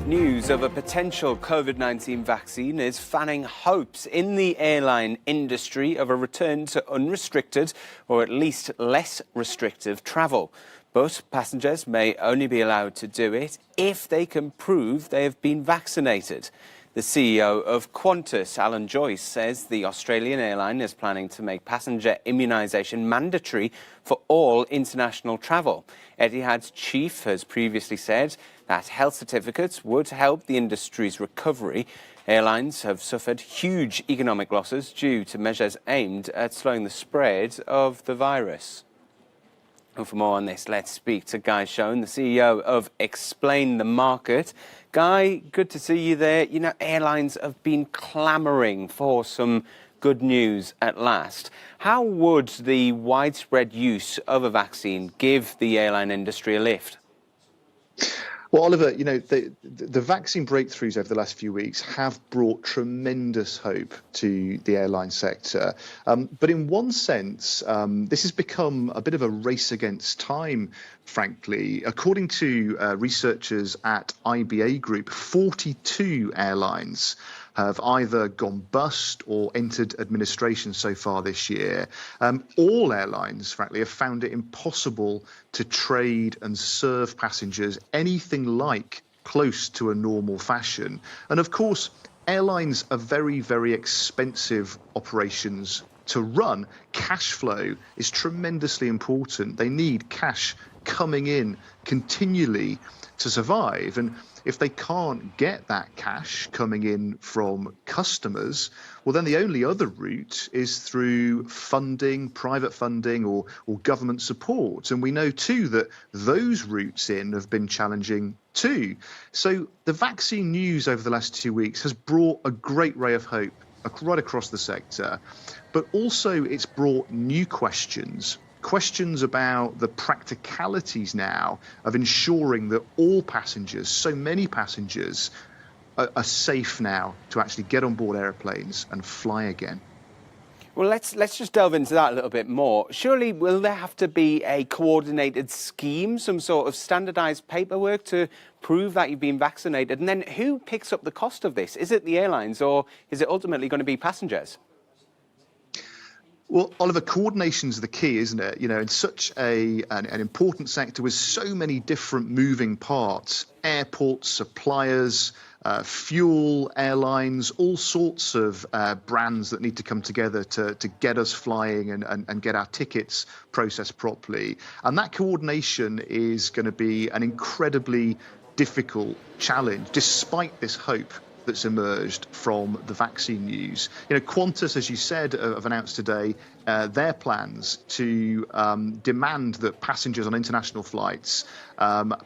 News of a potential COVID-19 vaccine is fanning hopes in the airline industry of a return to unrestricted or at least less restrictive travel. But passengers may only be allowed to do it if they can prove they have been vaccinated. The CEO of Qantas, Joyce, says the Australian airline is planning to make passenger immunisation mandatory for all international travel. Etihad's chief has previously said that health certificates would help the industry's recovery. Airlines have suffered huge economic losses due to measures aimed at slowing the spread of the virus. And for more on this, let's speak to Guy Schoen, the CEO of Explain the Market. Guy, good to see you there. You know, airlines have been clamouring for some good news at last. How would the widespread use of a vaccine give the airline industry a lift? Well, Oliver, you know, the vaccine breakthroughs over the last few weeks have brought tremendous hope to the airline sector. But in one sense, this has become a bit of a race against time, frankly. According to researchers at IBA Group, 42 airlines have either gone bust or entered administration so far this year. All airlines, frankly, have found it impossible to trade and serve passengers anything like close to a normal fashion. And of course, airlines are very, very expensive operations to run. Cash flow is tremendously important. They need cash coming in continually to survive. And if they can't get that cash coming in from customers, well, then the only other route is through funding, private funding or government support. And we know, too, that those routes in have been challenging, too. So the vaccine news over the last 2 weeks has brought a great ray of hope right across the sector. But also it's brought new questions about the practicalities now of ensuring that all passengers, so many passengers, are safe now to actually get on board airplanes and fly again. Well, let's just delve into that a little bit more. Surely, will there have to be a coordinated scheme, some sort of standardised paperwork to prove that you've been vaccinated? And then who picks up the cost of this? Is it the airlines or is it ultimately going to be passengers? Well, Oliver, coordination's the key, isn't it? You know, in such an important sector with so many different moving parts, airports, suppliers, fuel, airlines, all sorts of brands that need to come together to get us flying and get our tickets processed properly. And that coordination is going to be an incredibly difficult challenge, despite this hope that's emerged from the vaccine news. You know, Qantas, as you said, have announced today their plans to demand that passengers on international flights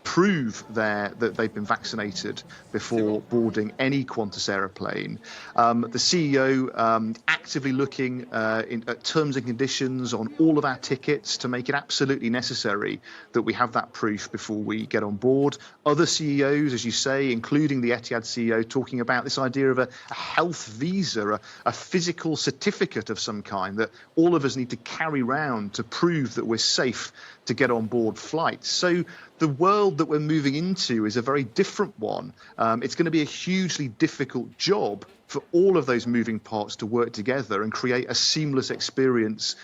prove that they've been vaccinated before boarding any Qantas aeroplane. The CEO actively looking at terms and conditions on all of our tickets to make it absolutely necessary that we have that proof before we get on board. Other CEOs, as you say, including the Etihad CEO, talking about this idea of a health visa, a physical certificate of some kind that all of us need to carry around to prove that we're safe to get on board flights. So the world that we're moving into is a very different one. It's going to be a hugely difficult job for all of those moving parts to work together and create a seamless experience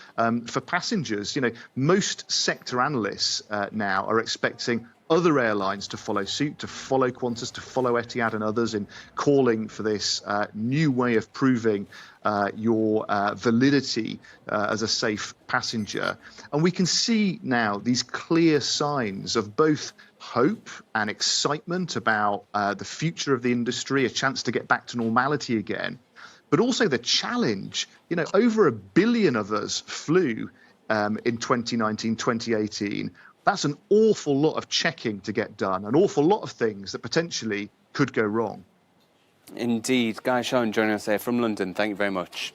for passengers. You know, most sector analysts now are expecting other airlines to follow suit, to follow Qantas, to follow Etihad and others in calling for this new way of proving your validity as a safe passenger. And we can see now these clear signs of both hope and excitement about the future of the industry, a chance to get back to normality again, but also the challenge. You know, over 1 billion of us flew in 2019, 2018. That's an awful lot of checking to get done, an awful lot of things that potentially could go wrong. Indeed. Guy Schoen joining us there from London. Thank you very much.